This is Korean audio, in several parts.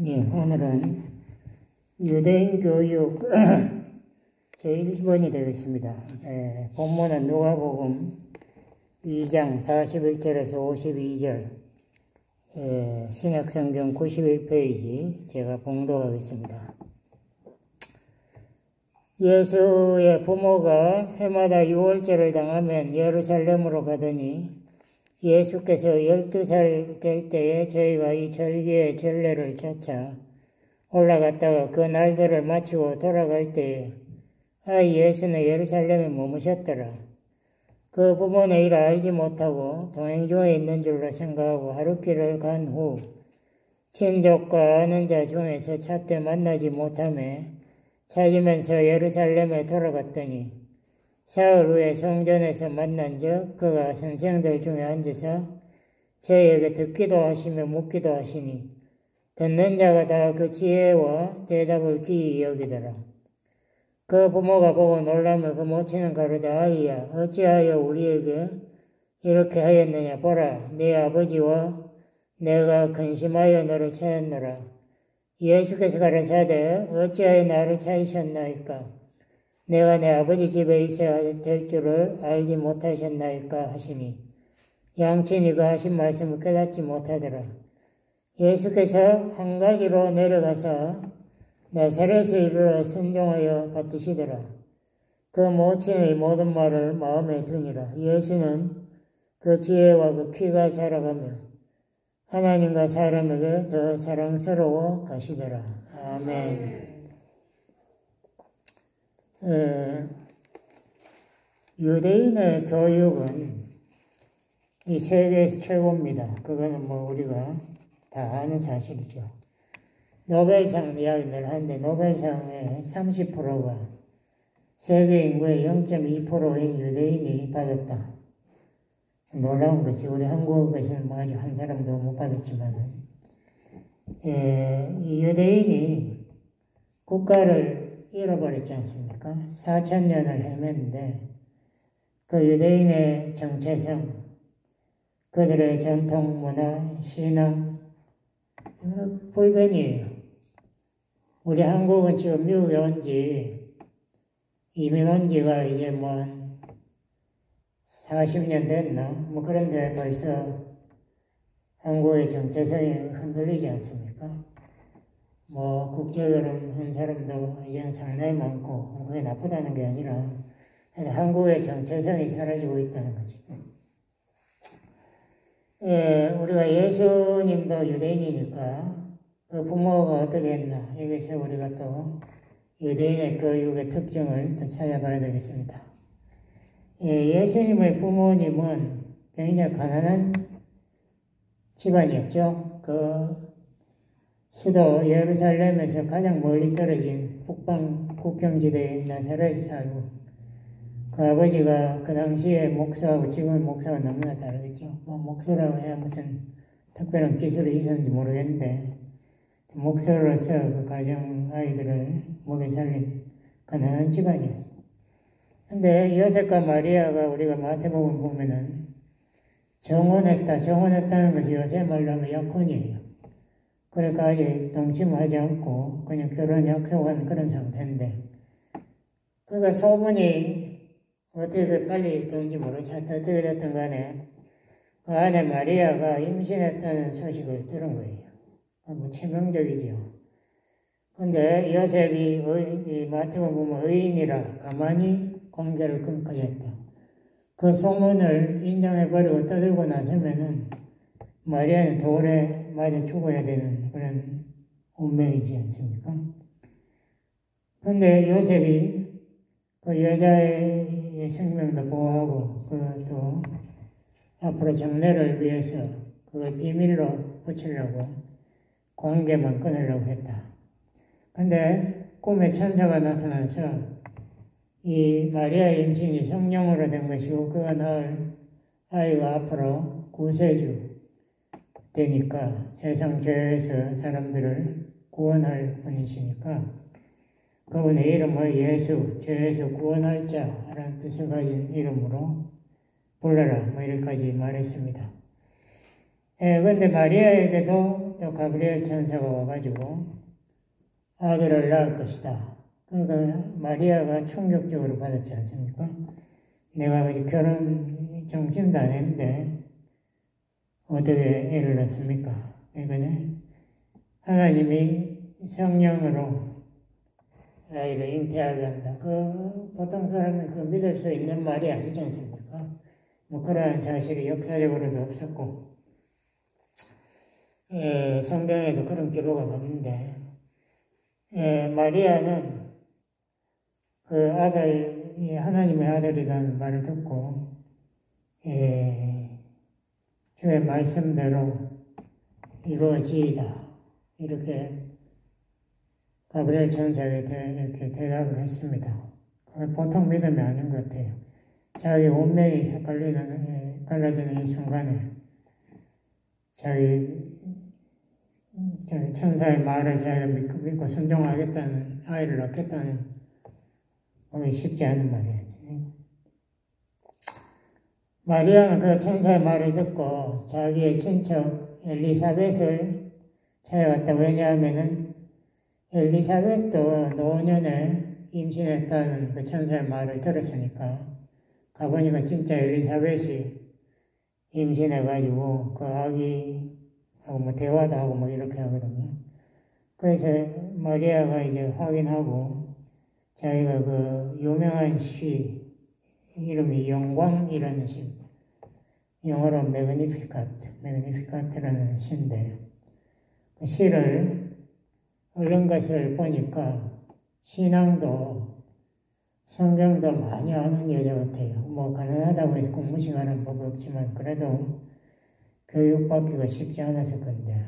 예, 오늘은 유대인 교육 제1번이 되겠습니다. 본문은 누가복음 2장 41절에서 52절, 신약성경 91페이지 제가 봉독하겠습니다. 예수의 부모가 해마다 유월절을 당하면 예루살렘으로 가더니 예수께서 12살 될 때에 저희가 이 절기의 전례를 쫓아 올라갔다가 그 날들을 마치고 돌아갈 때에 아이 예수는 예루살렘에 머무셨더라. 그 부모는 이를 알지 못하고 동행 중에 있는 줄로 생각하고 하루길을 간 후 친족과 아는 자 중에서 찾되 만나지 못하며 찾으면서 예루살렘에 돌아갔더니 사흘 후에 성전에서 만난 적 그가 선생들 중에 앉아서 저희에게 듣기도 하시며 묻기도 하시니 듣는 자가 다 그 지혜와 대답을 귀히 여기더라. 그 부모가 보고 놀라며 그 모친은 가로되 아이야 어찌하여 우리에게 이렇게 하였느냐. 보라 네 아버지와 내가 근심하여 너를 찾았노라. 예수께서 가라사대 어찌하여 나를 찾으셨나이까. 내가 내 아버지 집에 있어야 될 줄을 알지 못하셨나이까 하시니 양친이 그 하신 말씀을 깨닫지 못하더라. 예수께서 한 가지로 내려가서 나사렛에 이르러 순종하여 받으시더라. 그 모친의 모든 말을 마음에 두니라. 예수는 그 지혜와 그 키가 자라가며 하나님과 사람에게 더 사랑스러워 가시더라. 아멘. 유대인의 교육은 이 세계에서 최고입니다. 그거는 우리가 다 아는 사실이죠. 노벨상 이야기를 하는데 노벨상의 30%가 세계 인구의 0.2%인 유대인이 받았다. 놀라운 거지. 우리 한국에서는 아직 한 사람도 못 받았지만 이 유대인이 국가를 잃어버렸지 않습니까? 4,000년을 헤맸는데 그 유대인의 정체성, 그들의 전통, 문화, 신앙 불변이에요. 우리 한국은 지금 미국에 이민 온 지가 이제 40년 됐나? 그런데 벌써 한국의 정체성이 흔들리지 않습니까? 국제결혼 한 사람도 이제는 상당히 많고, 그게 나쁘다는 게 아니라, 한국의 정체성이 사라지고 있다는 거지. 우리가 예수님도 유대인이니까, 그 부모가 어떻게 했나, 여기서 우리가 또 유대인의 교육의 특징을 또 찾아봐야 되겠습니다. 예수님의 부모님은 굉장히 가난한 집안이었죠. 수도 예루살렘에서 가장 멀리 떨어진 북방 국경지대에 나사렛에 살고 그 아버지가 그 당시에 목수하고 지금의 목수가 너무나 다르겠죠. 목수라고 해야 무슨 특별한 기술이 있었는지 모르겠는데 목수로서 그 가정 아이들을 먹여 살린 가난한 집안이었어요. 근데 요셉과 마리아가 우리가 마태복음 보면은 정혼했다는 것이 요새 말로 하면 약혼이에요. 그러니까 아직 동침하지 않고 그냥 결혼 약속한 그런 상태인데 그러니까 소문이 어떻게 빨리 되는지 모르겠지. 어떻게 됐든 간에 그 아내 마리아가 임신했다는 소식을 들은 거예요. 치명적이죠. 근데 요셉이 마태복음 보면 의인이라 가만히 관계를 끊고 했다. 그 소문을 인정해버리고 떠들고 나서면은 마리아는 돌에 맞아 죽어야 되는 그런 운명이지 않습니까? 근데 요셉이 그 여자의 생명도 보호하고 또 앞으로 장래를 위해서 그걸 비밀로 붙이려고 관계만 끊으려고 했다. 근데 꿈에 천사가 나타나서 이 마리아의 임신이 성령으로 된 것이고 그가 낳을 아이가 앞으로 구세주 되니까 세상 죄에서 사람들을 구원할 분이시니까 그분의 이름을 예수, 죄에서 구원할 자라는 뜻을 가진 이름으로 불러라 이렇게까지 말했습니다. 그런데 마리아에게도 또 가브리엘 천사가 와가지고 아들을 낳을 것이다. 그러니까 마리아가 충격적으로 받았지 않습니까? 내가 아직 결혼 정신도 안 했는데 어떻게 애를 낳습니까? 그러니까 하나님이 성령으로 아이를 잉태하게 한다. 보통 사람이 믿을 수 있는 말이 아니지 않습니까? 그러한 사실이 역사적으로도 없었고, 성경에도 그런 기록은 없는데, 마리아는 그 아들이 하나님의 아들이라는 말을 듣고, 주의 말씀대로 이루어지이다. 이렇게 가브리엘 천사에게 이렇게 대답을 했습니다. 보통 믿음이 아닌 것 같아요. 자기 운명이 헷갈려지는 이 순간에 자기 천사의 말을 자기가 믿고 순종하겠다는, 아이를 낳겠다는 몸이 쉽지 않은 말이에요. 마리아는 그 천사의 말을 듣고 자기의 친척 엘리사벳을 찾아갔다. 왜냐하면은 엘리사벳도 노년에 임신했다는 그 천사의 말을 들었으니까 가보니까 진짜 엘리사벳이 임신해가지고 그 아기하고 대화도 하고 이렇게 하거든요. 그래서 마리아가 이제 확인하고 자기가 그 유명한 시 이름이 영광이라는 시, 영어로 매그니피카트라는 시인데 그 시를 읽은 것을 보니까 신앙도 성경도 많이 아는 여자 같아요. 가난하다고 해서 공부 시간은 법 없지만 그래도 교육받기가 쉽지 않았을 건데,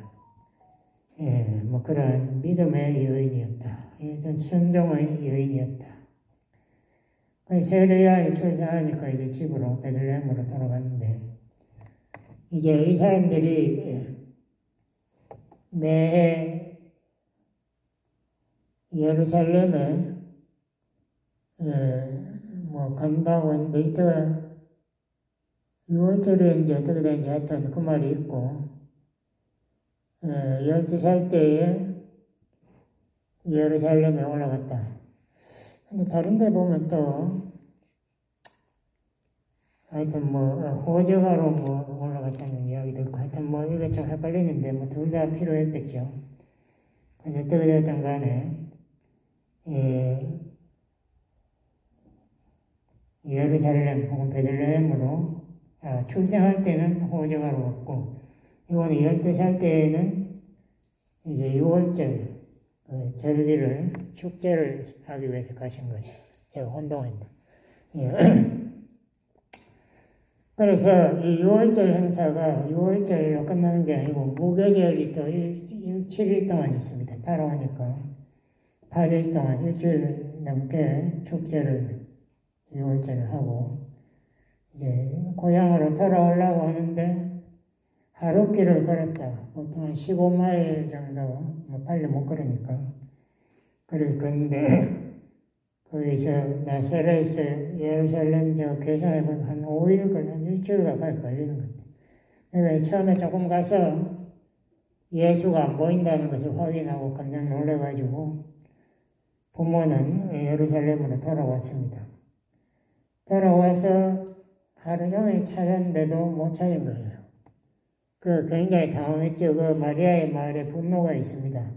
그런 믿음의 여인이었다. 순종의 여인이었다. 세례야에 출산하니까 이제 집으로 베들레헴으로 돌아갔는데, 이제 이 사람들이 매해 예루살렘에 간다고 했는데 이때가 6월절에 이제 어떻게 되는지 하여튼 그 말이 있고 12살 때에 예루살렘에 올라갔다. 근데 다른 데 보면 또 하여튼 호적하러 올라갔다는 이야기도 있고 하여튼 이게 좀 헷갈리는데 둘 다 필요했겠죠. 그래서 어떻게 되었든 간에 예루살렘 혹은 베들레헴으로 출생할 때는 호적하러 왔고 이거는 12살 때에는 이제 6월절 절기를 축제를 하기 위해서 가신 거예요. 제가 혼동했는데. 그래서 이 6월절 행사가 6월절로 끝나는 게 아니고 무교절이 또 7일 동안 있습니다. 따라오니까 8일 동안 일주일 넘게 축제를 6월절을 하고 이제 고향으로 돌아오려고 하는데 하룻길을 걸었다. 보통 한 15마일 정도 빨리 못 걸으니까 그리고 근데 거기 나사렛에서 예루살렘 계산해보면 한 5일 한 일주일 가까이 걸리는 것 같아요. 그러니까 처음에 조금 가서 예수가 안 보인다는 것을 확인하고 깜짝 놀래가지고 부모는 예루살렘으로 돌아왔습니다. 돌아와서 하루 종일 찾았는데도 못 찾은 거예요. 굉장히 당황했죠. 마리아의 말에 분노가 있습니다.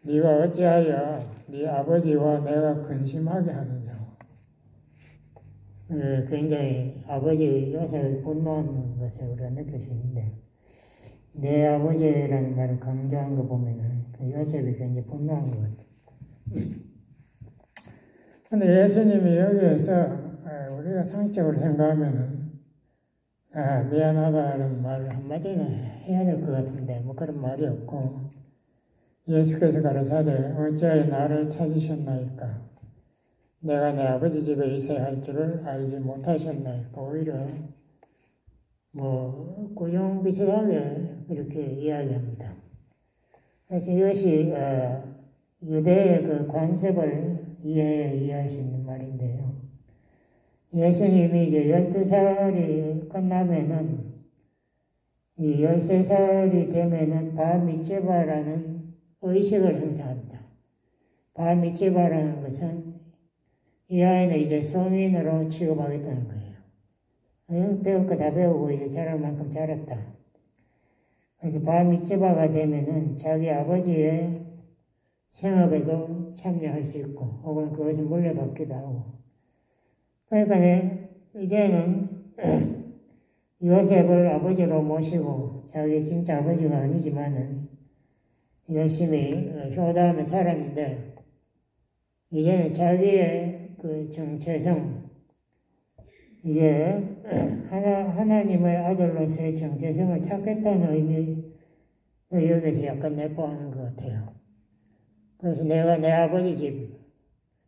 네가 어찌하여 네 아버지와 내가 근심하게 하느냐고. 굉장히 아버지 요셉을 분노하는 것을 우리가 느낄 수 있는데 내 아버지라는 말을 강조한 거 보면은 요셉이 굉장히 분노한 것 같아요. 근데 예수님이 여기에서 우리가 상식적으로 생각하면은 미안하다는 말을 한마디는 해야 될 것 같은데 그런 말이 없고 예수께서 가라사대 어찌하여 나를 찾으셨나이까 내가 내 아버지 집에 있어야 할 줄을 알지 못하셨나이까 오히려 꾸중비슷하게 그렇게 이야기합니다. 그래서 이것이 유대의 그 관습을 이해할 수 있는 말인데요. 예수님이 이제 12살이 끝나면은 이 13살이 되면은 바미츠바라는 의식을 행사합니다. 바미츠바라는 것은 이 아이는 이제 성인으로 취급하겠다는 거예요. 배울 거 다 배우고 이제 자랄 만큼 자랐다. 그래서 바미츠바가 되면은 자기 아버지의 생업에도 참여할 수 있고, 혹은 그것을 물려받기도 하고. 그러니까 이제는 요셉을 아버지로 모시고, 자기 진짜 아버지가 아니지만은 열심히 효도하며 살았는데, 이제는 자기의 그 정체성, 이제 하나님의 아들로서의 정체성을 찾겠다는 의미, 여기서 약간 내포하는 것 같아요. 그래서 내가 내 아버지 집,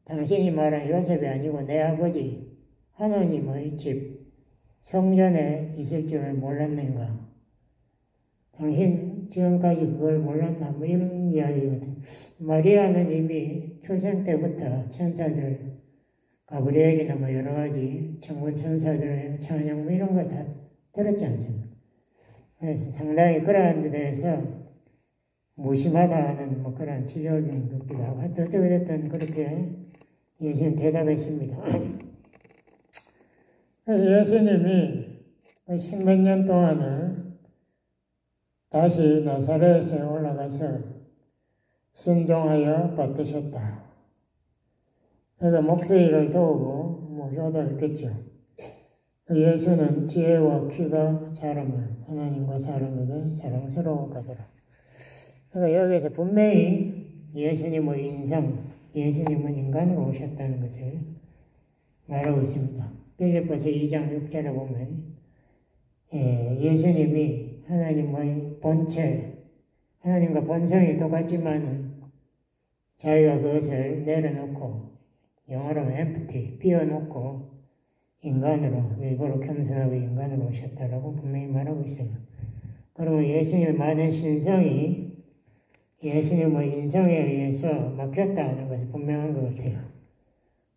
당신이 말한 요셉이 아니고 내 아버지, 하나님의 집, 성전에 있을 줄을 몰랐는가? 당신 지금까지 그걸 몰랐나? 뭐 이런 이야기거든. 마리아는 이미 출생 때부터 천사들, 가브리엘이나 뭐 여러 가지 천군 천사들의 찬양 뭐 이런 걸 다 들었지 않습니까? 그래서 상당히 그러한 데 대해서 무심하다는 뭐 그런 치료적인 것기도 하고, 어떻게 됐든 그렇게 예수님 대답했습니다. 예수님이 10몇 년 동안을 다시 나사렛에 올라가서 순종하여 받드셨다. 그래서 목소리를 도우고 뭐 효도했겠죠. 예수는 지혜와 키가 자라면 하나님과 사람에게 자랑스러워 가더라. 그러니까 여기서 분명히 예수님의 인성, 예수님은 인간으로 오셨다는 것을 말하고 있습니다. 빌립보서 2장 6절에 보면 예수님이 하나님의 본체, 하나님과 본성이 똑같지만 자기가 그것을 내려놓고 영어로는 empty, 비워놓고 인간으로, 일부러 겸손하게 인간으로 오셨다라고 분명히 말하고 있어요. 그러면 예수님의 많은 신성이 예수님의 인성에 의해서 막혔다는 것이 분명한 것 같아요.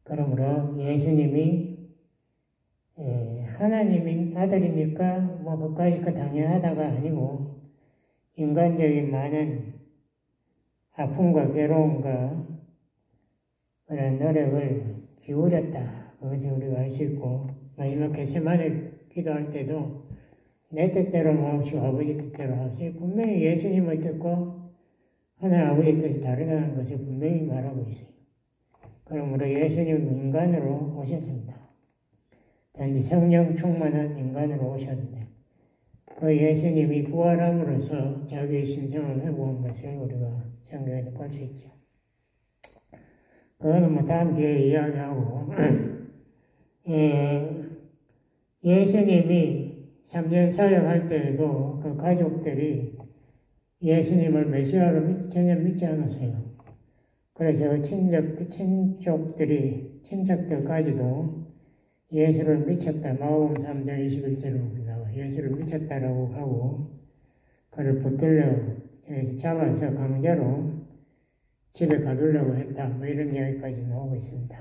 그러므로 예수님이 하나님의 아들이니까 뭐 그까짓 거 당연하다가 아니고 인간적인 많은 아픔과 괴로움과 그런 노력을 기울였다. 그것을 우리가 알 수 있고, 마지막 겟세마네 기도할 때도 내 뜻대로 마옵시고 아버지 뜻대로 하옵시고, 분명히 예수님의 뜻과 하나님 아버지의 뜻이 다르다는 것을 분명히 말하고 있어요. 그러므로 예수님은 인간으로 오셨습니다. 단지 성령 충만한 인간으로 오셨는데, 그 예수님이 부활함으로써 자기의 신성을 회복한 것을 우리가 성경에서 볼 수 있죠. 그거는 뭐 다음 기회에 이야기하고, 예수님이 3년 사역할 때에도 그 가족들이 예수님을 메시아로 전혀 믿지 않았어요. 그래서 친척들까지도 예수를 미쳤다. 마가복음 3장 21절로 나와. 예수를 미쳤다라고 하고, 그를 붙들려 잡아서 강제로 집에 가두려고 했다. 뭐 이런 이야기까지 나오고 있습니다.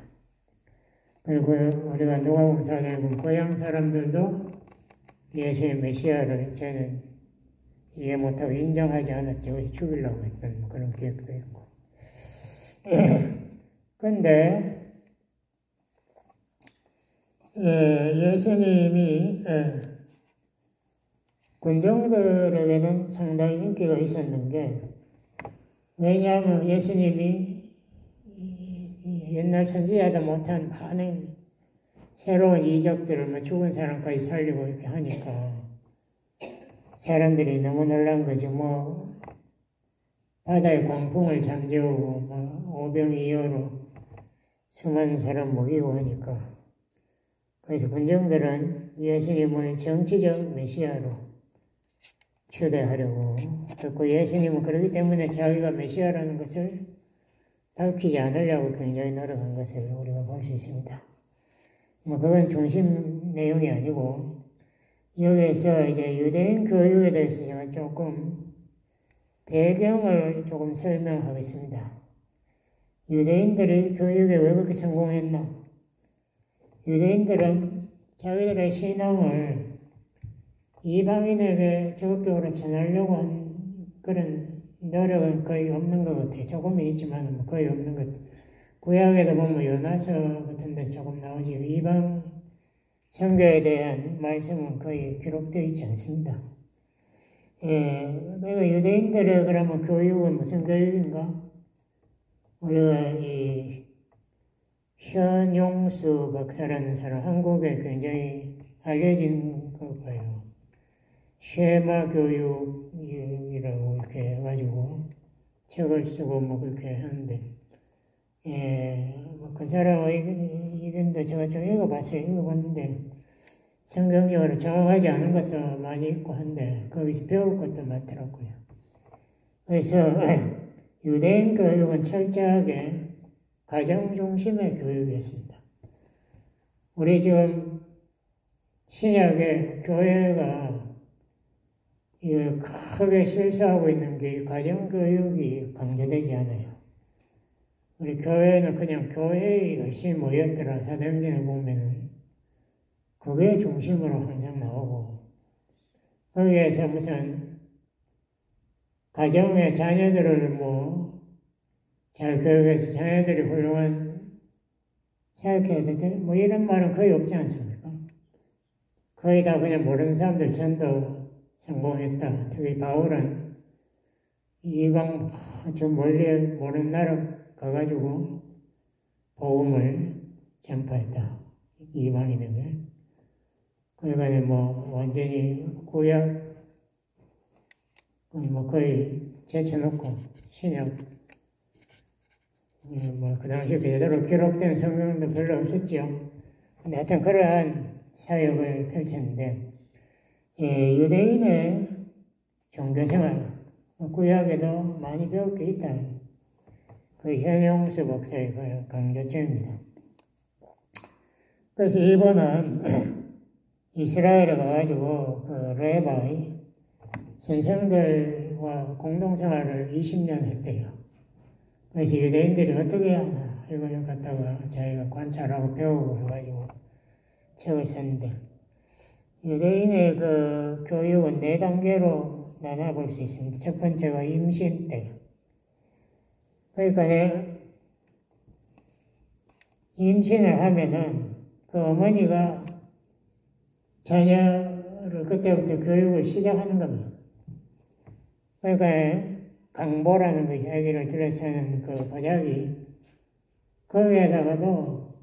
그리고 우리가 누가복음 4장에 보면 고향 사람들도 예수의 메시아를 저는 이해 못하고 인정하지 않았죠. 죽이려고 했던 뭐 그런 기억도 있고. 근데 예수님이 군중들에게는 상당히 인기가 있었는 게, 왜냐하면 예수님이 옛날 선지자도 못한 많은 새로운 이적들을 뭐 죽은 사람까지 살리고 이렇게 하니까 사람들이 너무 놀란 거죠. 뭐 바다의 광풍을 잠재우고 뭐 오병이어로 수많은 사람 먹이고 하니까, 그래서 군중들은 예수님을 정치적 메시아로 초대하려고 했고, 예수님은 그렇기 때문에 자기가 메시아라는 것을 밝히지 않으려고 굉장히 노력한 것을 우리가 볼 수 있습니다. 뭐 그건 중심 내용이 아니고, 여기에서 이제 유대인 교육에 대해서 제가 조금 배경을 조금 설명하겠습니다. 유대인들이 교육에 왜 그렇게 성공했나? 유대인들은 자기들의 신앙을 이방인에게 적극적으로 전하려고 한 그런 노력은 거의 없는 것 같아요. 조금은 있지만 거의 없는 것 같아요. 구약에도 보면 요나서 같은 데 조금 나오지 이방 선교에 대한 말씀은 거의 기록되어 있지 않습니다. 그러니까 유대인들의 그러면 교육은 무슨 교육인가? 우리가 이 현용수 박사라는 사람, 한국에 굉장히 알려진 거예요. 쉐마 교육이라고 이렇게 해가지고 책을 쓰고 뭐 그렇게 하는데, 그 사람의 의견도 제가 좀 읽어봤는데, 성경적으로 정확하지 않은 것도 많이 있고 한데, 거기서 배울 것도 많더라고요. 그래서 유대인 교육은 철저하게 가정 중심의 교육이었습니다. 우리 지금 신약의 교회가 크게 실수하고 있는 게 가정 교육이 강조되지 않아요. 우리 교회는 그냥 교회에 열심히 모였더라. 사도행전에 보면은 그게 중심으로 항상 나오고 거기에서 무슨 가정의 자녀들을 잘 교육해서 자녀들이 훌륭한 사역해야 되는데 이런 말은 거의 없지 않습니까? 거의 다 그냥 모르는 사람들 전도 성공했다. 특히 바울은 이방 저 멀리 모르는 나라 가가지고 복음을 전파했다. 이방인에게. 그러니까 완전히 구약 거의 제쳐놓고 신약 그 당시 제대로 기록된 성경도 별로 없었죠. 근데 하여튼 그러한 사역을 펼쳤는데 유대인의 종교생활 구약에도 많이 배울 게 있다. 그 현용수 목사의 그 강조점입니다. 그래서 이번은 이스라엘에 가가지고 그 레바이 선생들과 공동생활을 20년 했대요. 그래서 유대인들이 어떻게 하나 이거를 갖다가 자기가 관찰하고 배우고 해가지고 책을 썼는데 유대인의 그 교육은 4단계로 나눠볼 수 있습니다. 첫 번째가 임신 때. 그러니까 임신을 하면은 그 어머니가 자녀를 그때부터 교육을 시작하는 겁니다. 그러니까 강보라는 그 이야기를 들어서는 그 보자기 거기에다가도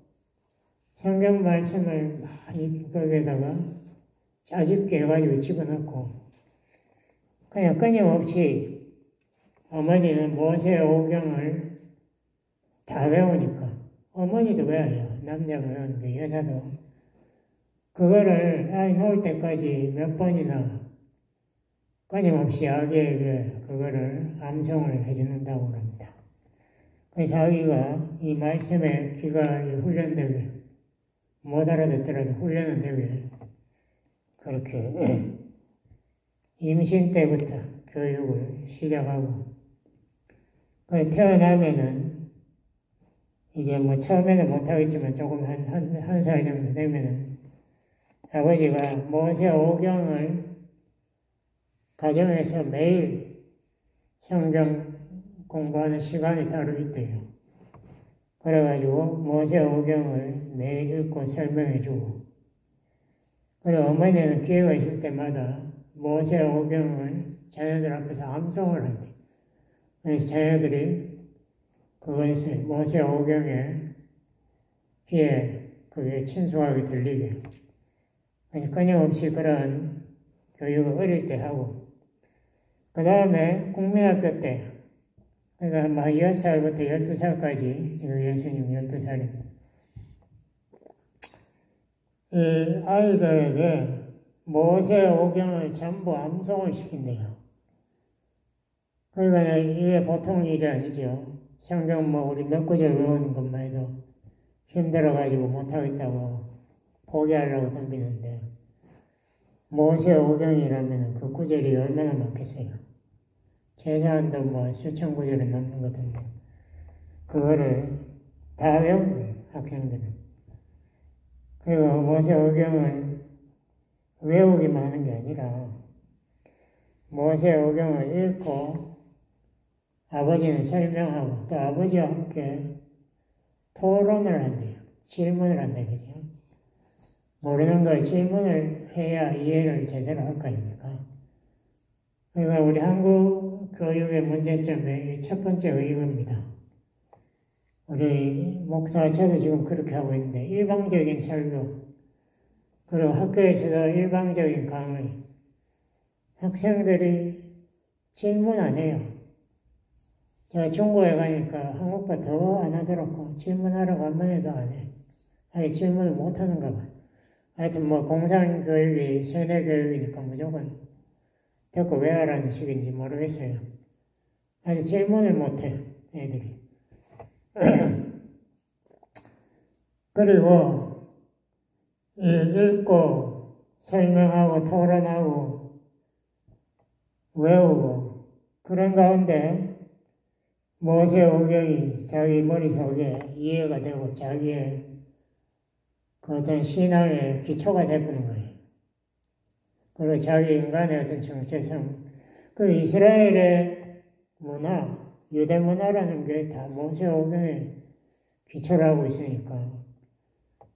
성경 말씀을 많이 거기에다가 짜집게 해가지고 집어넣고 그냥 끊임없이 어머니는 모세 오경을 다 외우니까 어머니도 외워요. 남자가 외우는데 여자도 그거를 아이 놓을 때까지 몇 번이나 끊임없이 아기에게 그거를 암송을 해주는다고 합니다. 그래서 아기가 이 말씀에 귀가 훈련되게 못 알아듣더라도 훈련은 되게 그렇게 임신 때부터 교육을 시작하고 그래 태어나면은 이제 처음에는 못하겠지만 조금 한 살 정도 되면은 아버지가 모세 오경을 가정에서 매일 성경 공부하는 시간이 따로 있대요. 그래가지고 모세 오경을 매일 읽고 설명해주고 그리고 어머니는 기회가 있을 때마다 모세 오경을 자녀들 앞에서 암송을 한대. 그래서 자녀들이 그것을 모세 오경에 귀에 그게 친숙하게 들리게 그래서 끊임없이 그런 교육을 어릴 때 하고 그 다음에 국민학교 때 그러니까 6살부터 12살까지 지금 예수님 12살입니다. 이 아이들에게 모세 오경을 전부 암송을 시킨대요. 그러니까 이게 보통 일이 아니죠. 성경 우리 몇 구절 외우는 것만 해도 힘들어가지고 못하겠다고 포기하려고 덤비는데 모세 오경이라면 그 구절이 얼마나 많겠어요. 최소한도 수천 구절은 넘는 것 같은데 그거를 다 외운대요. 학생들은. 그리고 모세 오경을 외우기만 하는 게 아니라 모세오경을 읽고 아버지는 설명하고 또 아버지와 함께 토론을 한대요. 질문을 한대요. 그죠? 모르는 걸 질문을 해야 이해를 제대로 할 거 아닙니까? 그러니까 우리 한국 교육의 문제점의 첫 번째가 이겁니다. 우리 목사 저도 지금 그렇게 하고 있는데 일방적인 설교 그리고 학교에서도 일방적인 강의 학생들이 질문 안 해요. 제가 중고에 가니까 한국과 더 안 하더라고. 질문하라고 한번 해도 안 해. 아예 질문을 못 하는가 봐. 하여튼 뭐 공산교육이 세뇌교육이니까 무조건 듣고 외워라는 식인지 모르겠어요. 아직 질문을 못 해, 애들이. 그리고 읽고 설명하고 토론하고 외우고 그런 가운데 모세오경이 자기 머릿속에 이해가 되고 자기의 그 어떤 신앙의 기초가 되는 거예요. 그리고 자기 인간의 어떤 정체성, 그 이스라엘의 문화, 유대 문화라는 게 다 모세오경의 기초라고 있으니까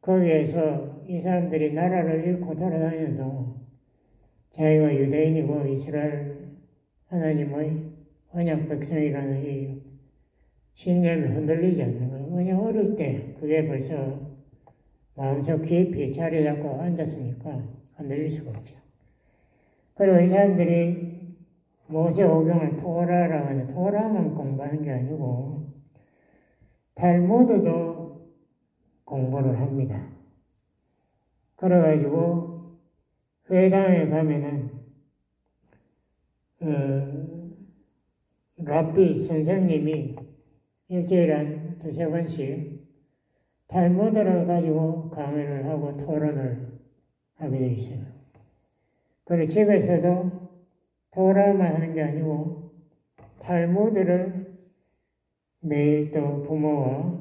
거기에서 이 사람들이 나라를 잃고 돌아다녀도 자기가 유대인이고 이스라엘 하나님의 언약 백성이라는 이 신념이 흔들리지 않는 거예요. 왜냐하면 어릴 때 그게 벌써 마음속 깊이 자리 잡고 앉았으니까 흔들릴 수가 없죠. 그리고 이 사람들이 모세오경을 토라라고 하는데 토라만 공부하는 게 아니고 탈무드도 공부를 합니다. 그래가지고 회당에 가면은 랍비 선생님이 일주일에 한 두세 번씩 탈무드를 가지고 강의를 하고 토론을 하게 돼 있어요. 그리고 집에서도 토라만 하는 게 아니고 탈무드를 매일 또 부모와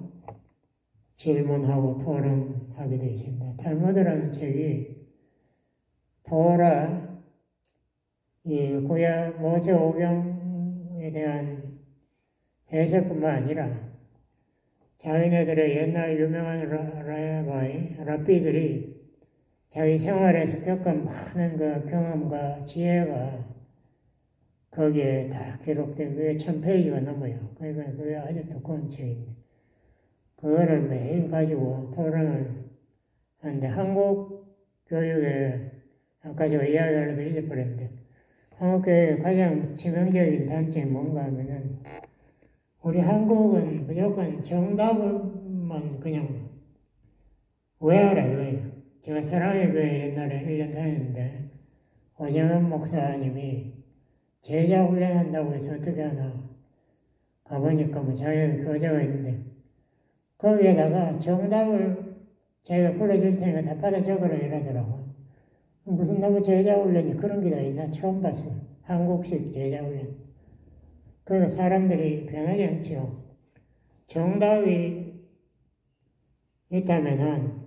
질문하고 토론하게 되어 있습니다. 탈무드라는 책이 토라, 이 고야 모세오경에 대한 해석뿐만 아니라 자기네들의 옛날 유명한 랍비들이 자기 생활에서 겪은 많은 그 경험과 지혜가 거기에 다 기록된 그게 1000페이지가 넘어요. 그러니까 그게 아주 두꺼운 책인데 그거를 매일 가지고 토론을 하는데 한국 교육에 아까 제가 이야기하려도 잊어버렸는데 한국 교육의 가장 치명적인 단점이 뭔가 하면은 우리 한국은 무조건 정답만 그냥 외워라 이거예요. 제가 사랑의 교회 옛날에 1년 다녔는데 오정현 목사님이 제자 훈련한다고 해서 어떻게 하나 가보니까 뭐 자기가 교재가 있는데 거기에다가 정답을 자기가 불러줄 테니까 다 받아 적으라 이러더라고. 무슨 너무 제자 훈련이 그런 게 다 있나 처음 봤어요. 한국식 제자 훈련. 그러니까 사람들이 변하지 않죠. 정답이 있다면은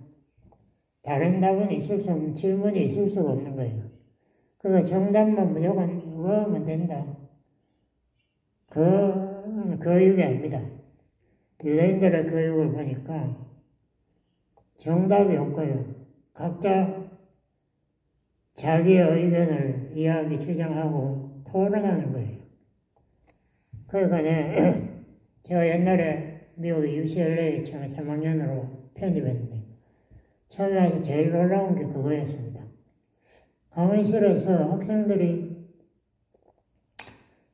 다른 답은 있을 수 없는, 질문이 있을 수가 없는 거예요. 그러니까 정답만 무조건 외우면 된다. 그 교육이 아닙니다. 유대인들의 교육을 보니까 정답이 없고요. 각자 자기의 의견을 이야기, 주장하고 토론하는 거예요. 그러니까 제가 옛날에 미국 UCLA 처음에 3학년으로 편입했는데 처음에 와서 제일 놀라운 게 그거였습니다. 강의실에서 학생들이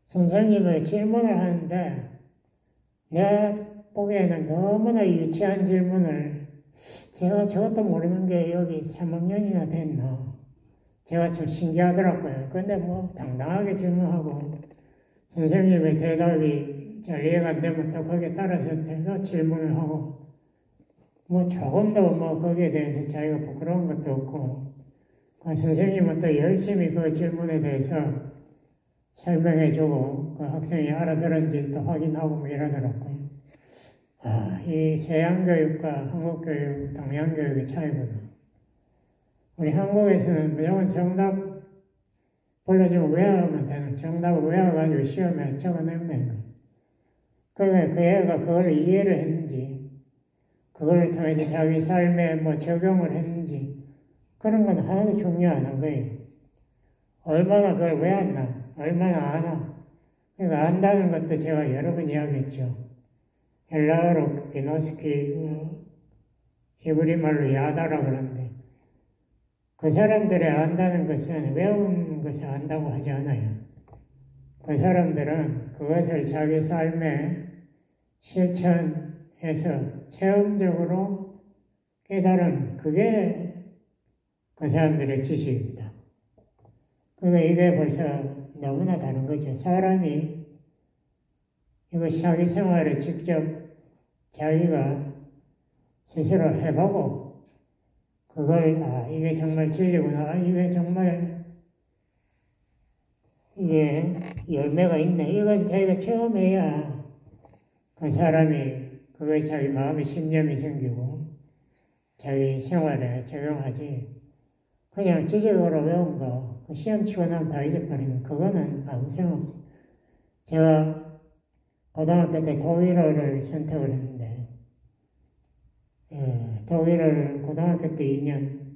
선생님의 질문을 하는데 내가 보기에는 너무나 유치한 질문을 제가 저것도 모르는 게 여기 3학년이나 됐나 제가 참 신기하더라고요. 근데 뭐 당당하게 질문하고 선생님의 대답이 잘 이해가 안 되면 또 거기에 따라서 질문을 하고 뭐 조금도 뭐 거기에 대해서 자기가 부끄러운 것도 없고 그 선생님은 또 열심히 그 질문에 대해서 설명해주고 그 학생이 알아들었는지 또 확인하고 뭐 이러더라고요. 이 서양교육과 한국교육, 동양교육의 차이거든. 우리 한국에서는 무조건 정답 불러주면 외워하면 되는 정답을 외워가지고 시험에 적어내면 되는 거예요. 그러니까 그 애가 그걸 이해를 했는지, 그걸 통해서 자기 삶에 뭐 적용을 했는지, 그런 건 하나도 중요 안 한 거예요. 얼마나 그걸 외웠나, 얼마나 아나. 그러니까 안다는 것도 제가 여러 번 이야기했죠. 헬라어로 기노스키, 히브리 말로 야다라고 그러는데, 그 사람들의 안다는 것은 외우는 것을 안다고 하지 않아요. 그 사람들은 그것을 자기 삶에 실천해서 체험적으로 깨달은 그게 그 사람들의 지식입니다. 그러니까 이게 벌써 너무나 다른 거죠. 사람이 이거 자기 생활에 직접 자기가 스스로 해보고 그걸 이게 정말 진리구나, 이게 정말 이게 열매가 있네, 이걸 자기가 체험해야 그 사람이 그걸 자기 마음에 신념이 생기고 자기 생활에 적용하지. 그냥 지식으로 외운 거, 그 시험 치고 나면 다 잊어버리면 그거는 아무 소용없어요. 제가 고등학교 때 독일어를 선택을 했는데, 독일어를 고등학교 때 2년,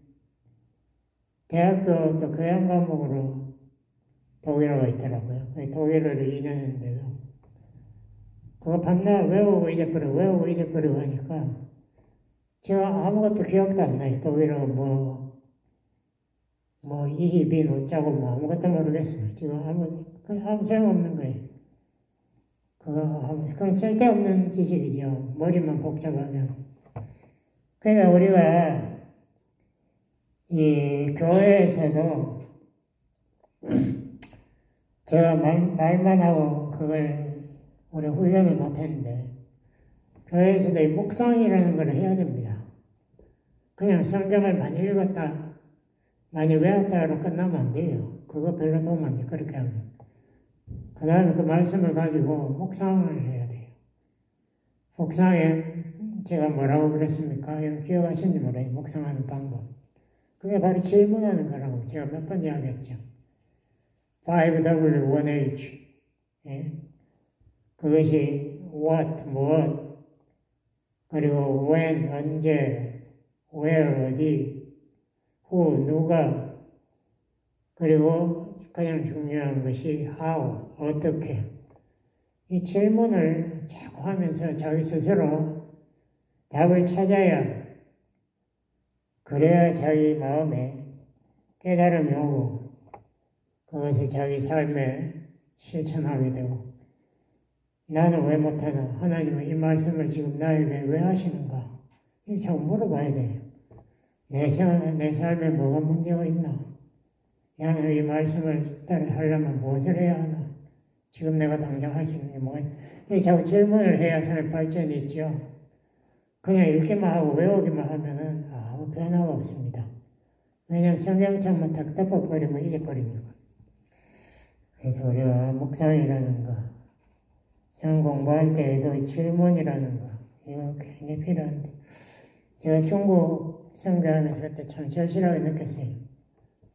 대학교 또 교양 과목으로 독일어가 있더라고요. 독일어를 2년 했는데도 그거 밤낮 외우고 잊어버리고 하니까 제가 아무것도 기억도 안 나요. 독일어 뭐 이히빈 어쩌고 아무것도 모르겠어요. 지금 아무 소용없는 거예요. 그건 쓸데없는 지식이죠. 머리만 복잡하면. 그러니까 우리가 이 교회에서도 제가 말만 하고 그걸 우리 훈련을 못했는데 교회에서도 이 묵상이라는 걸 해야 됩니다. 그냥 성경을 많이 읽었다, 많이 외웠다로 끝나면 안 돼요. 그거 별로 도움 안 돼. 그렇게 하면. 그 다음에 그 말씀을 가지고 묵상을 해야 돼요. 묵상에 제가 뭐라고 그랬습니까? 기억하시는지 몰라요. 묵상하는 방법. 그게 바로 질문하는 거라고 제가 몇 번 이야기했죠. 5W1H. 예? 그것이 what, 무엇, 그리고 when, 언제, where, 어디, who, 누가, 그리고 가장 중요한 것이 how, 어떻게. 이 질문을 자꾸 하면서 자기 스스로 답을 찾아야, 그래야 자기 마음에 깨달음이 오고 그것을 자기 삶에 실천하게 되고, 나는 왜 못하나? 하나님은 이 말씀을 지금 나에게 왜 하시는가? 이거 자꾸 물어봐야 돼요. 내 삶에 뭐가 문제가 있나? 나는 이 말씀을 따라 하려면 무엇을 해야 하나? 지금 내가 당장 하시는 게 뭐가 있나? 자꾸 질문을 해야 삶의 발전이 있죠. 그냥 읽기만 하고 외우기만 하면은 아무 변화가 없습니다. 왜냐하면 성경책만 딱 덮어버리면 잊어버립니다. 그래서 우리가 묵상이라는 거, 시험 공부할 때에도 질문이라는 거, 이거 굉장히 필요한데, 제가 중국 선교하면서 그때 참 절실하게 느꼈어요.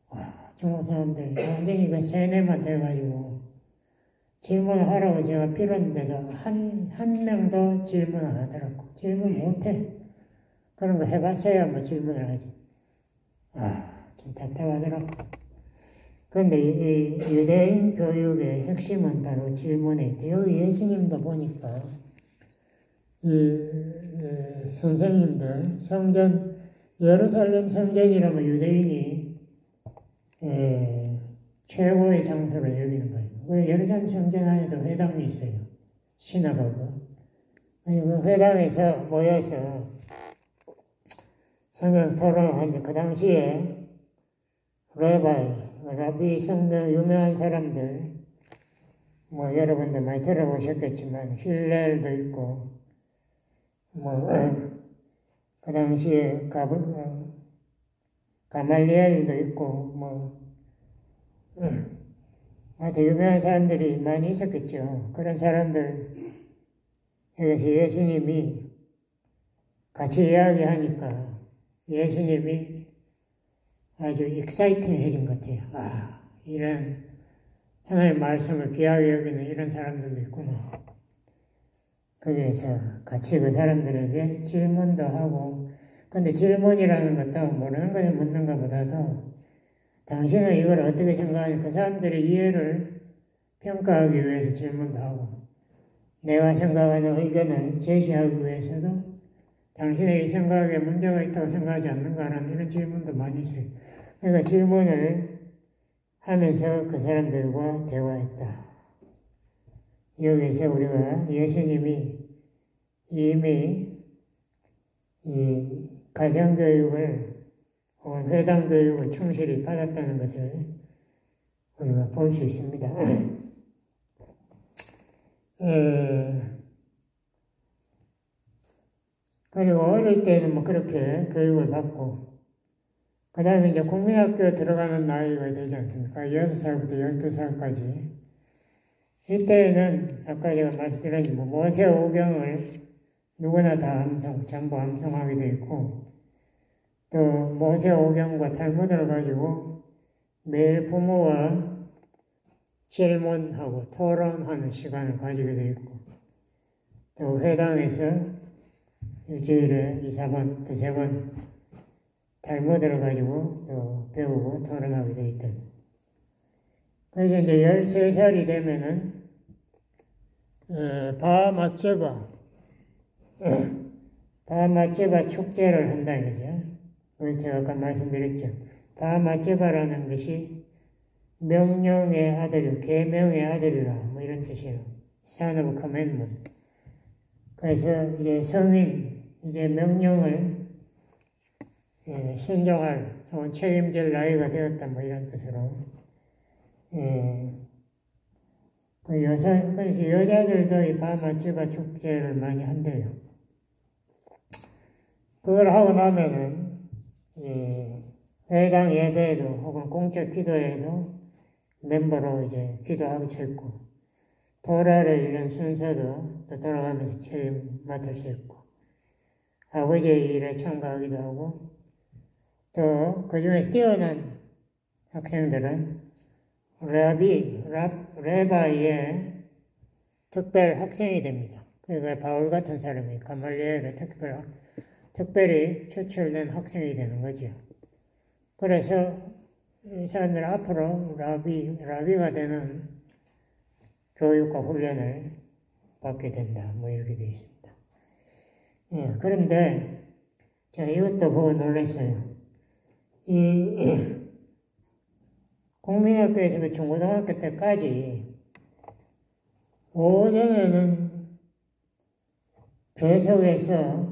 와, 중국 사람들 완전히 그 세뇌만 돼가지고 질문을 하라고 제가 빌었는데도 한 명도 질문 안 하더라고. 질문 못해. 그런 거 해봤어야 뭐 질문을 하지. 좀 답답하더라고. 그런데 이 유대인 교육의 핵심은 바로 질문에 있대요. 여기 예수님도 보니까 이 선생님들 성전, 예루살렘 성전이라면 유대인이 최고의 장소를 여기는 거예요. 그 예루살렘 성전 안에도 회당이 있어요. 시나고그. 그 회당에서 모여서 성경 토론하는데 그 당시에 라비 성경 유명한 사람들, 뭐 여러분도 많이 들어보셨겠지만 힐렐도 있고, 그 당시에 가말리엘도 있고, 아주 유명한 사람들이 많이 있었겠죠. 그런 사람들, 여기서 예수님이 같이 이야기하니까 예수님이 아주 익사이팅해진 것 같아요. 이런 하나님의 말씀을 귀하게 여기는 이런 사람들도 있구나. 거기에서 같이 그 사람들에게 질문도 하고, 근데 질문이라는 것도 모르는 것을 묻는 것보다도 당신은 이걸 어떻게 생각하니 그 사람들의 이해를 평가하기 위해서 질문도 하고, 내가 생각하는 의견을 제시하기 위해서도 당신의 이 생각에 문제가 있다고 생각하지 않는가라는 이런 질문도 많이 있어요. 그러니까 질문을 하면서 그 사람들과 대화했다. 여기서 우리가 예수님이 이미 이 가정교육을 혹은 회당교육을 충실히 받았다는 것을 우리가 볼 수 있습니다. 그리고 어릴 때는 뭐 그렇게 교육을 받고, 그 다음에 이제 국민학교에 들어가는 나이가 되지 않습니까? 6살부터 12살까지. 이때는 아까 제가 말씀드린 모세오경을 누구나 다 전부 암송하게 되어 있고, 또 모세오경과 탈무드를 가지고 매일 부모와 질문하고 토론하는 시간을 가지게 되어 있고, 또 회당에서 일주일에 2-3번, 2-3번 탈무드를 가지고 또 배우고 토론하게 되어 있다. 그래서 이제 13살이 되면은 바마제바 축제를 한다 이거죠. 제가 아까 말씀드렸죠. 바마제바라는 것이 명령의 아들이요, 계명의 아들이라 뭐 이런 뜻이에요. Son of Commandment. 그래서 이제 성인, 이제 명령을 순종할 혹은 책임질 나이가 되었다 뭐 이런 뜻으로. 그래서 여자들도 이 바마제바 축제를 많이 한대요. 그걸 하고 나면은 회당 예배에도 혹은 공적 기도에도 멤버로 이제 기도하고 있고, 도라를 읽는 순서도 또 돌아가면서 책임 맡을 수 있고, 아버지의 일에 참가하기도 하고, 또 그 중에 뛰어난 학생들은 레바이의 특별 학생이 됩니다. 그러니까 바울 같은 사람이 가말리엘의 특별히 추출된 학생이 되는 거죠. 그래서 이 사람들 앞으로 라비가 되는 교육과 훈련을 받게 된다. 뭐 이렇게 되어 있습니다. 그런데 제가 이것도 보고 놀랐어요. 이 국민학교에서 중고등학교 때까지 오전에는 계속해서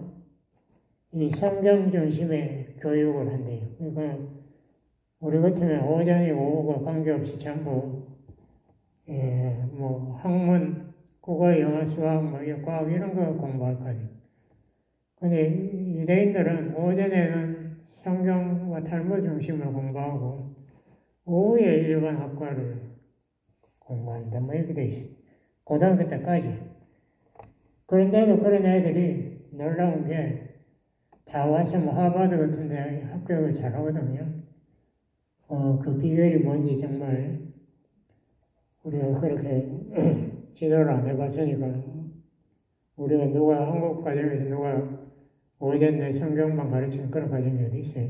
이 성경 중심의 교육을 한대요. 그러니까 우리 같으면 오전이 오후가 관계없이 전부 뭐 학문, 국어, 영어, 수학, 뭐 과학 이런 거 공부할 거 아니에요. 근데 유대인들은 오전에는 성경과 탈무드 중심으로 공부하고 오후에 일반 학과를 공부한다. 뭐 이렇게 돼 있어요. 고등학교 때까지. 그런데도 그런 애들이 놀라운 게 다 와서 뭐 하버드 같은 데 합격을 잘하거든요. 그 비결이 뭔지 정말 우리가 그렇게 지도를 안 해봤으니까, 우리가 한국 가정에서 누가 오전 내 성경만 가르치는 그런 가정이 어디 있어요?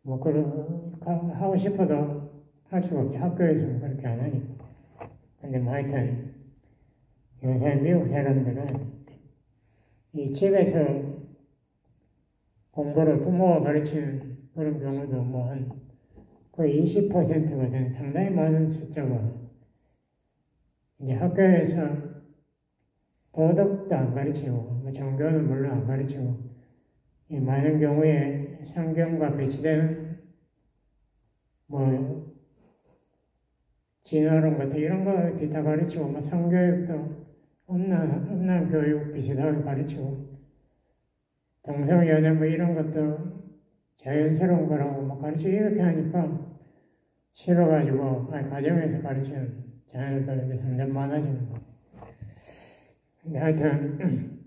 뭐 하고 싶어도 할 수가 없죠. 학교에서는 그렇게 안 하니까. 근데 뭐 하여튼 요새 미국 사람들은 이 집에서 공부를 부모가 가르치는 그런 경우도 뭐 한 거의 20%가 되는 상당히 많은 숫자가 이제 학교에서 도덕도 안 가르치고, 뭐 종교는 물론 안 가르치고, 이 많은 경우에 성경과 배치되는 뭐 진화론 같은 이런 거 다 가르치고, 뭐 성교육도 음란 교육 비슷하게 가르치고, 동성연애 뭐 이런 것도 자연스러운 거라고 막 가르치고 이렇게 하니까 싫어가지고 가정에서 가르치는 자녀들도 이제 점점 많아지는 거. 근데 하여튼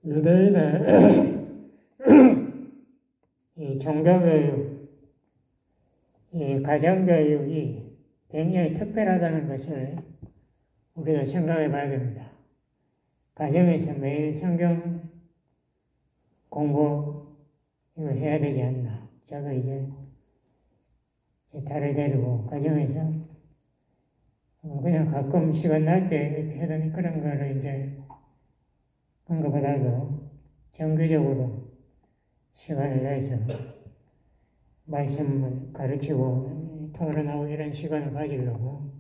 유대인의 이 종교교육, 이 가정교육이 굉장히 특별하다는 것을 우리가 생각해 봐야 됩니다. 가정에서 매일 성경 공부 이거 해야 되지 않나. 제가 이제 제 딸을 데리고 가정에서 그냥 가끔 시간 날 때 이렇게 하던 그런 거를 이제 그런 것보다도 정기적으로 시간을 내서 말씀을 가르치고 토론하고 이런 시간을 가지려고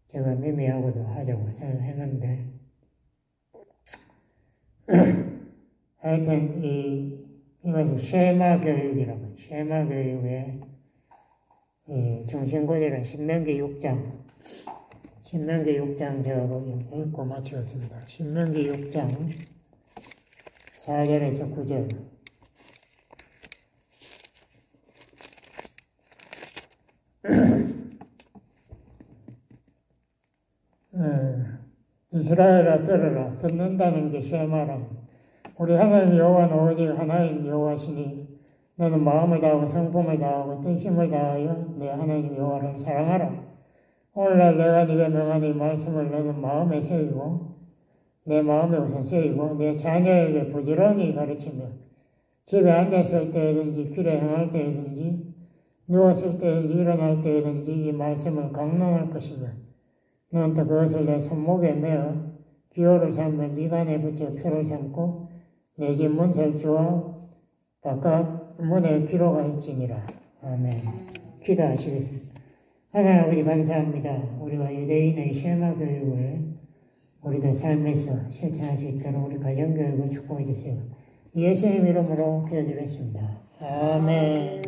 제가 미미하고도 하자고 생각했는데 하여튼 이것이 쉐마 교육이라고 쉐마 교육의 중심고지는 신명기 6장 제가 읽고 마치겠습니다. 신명기 6장 4절에서 9절 이스라엘아 들으라. 듣는다는 게 쉐마라. 우리 하나님 여호와는 오직 하나님 여호와시니 너는 마음을 다하고 성품을 다하고 또 힘을 다하여 내 하나님 여호와를 사랑하라. 오늘날 내가 네게 명한 이 말씀을 너는 마음에 새기고 내 마음에 우선 새기고 내 자녀에게 부지런히 가르치며 집에 앉았을 때든지 길에 행할 때든지 누웠을 때든지 일어날 때든지 이 말씀을 강론할 것이며 너는 또 그것을 내 손목에 메어 기호를 삼며 미간에 붙여 표를 삼고 내 집 문설주와 바깥 문에 기록할지니라. 아멘. 기도하시겠습니다. 하나님 아버지 감사합니다. 우리가 유대인의 쉐마 교육을 우리도 삶에서 실천할 수 있도록 우리 가정교육을 축복해 주세요. 예수님 이름으로 기도드렸습니다. 아멘.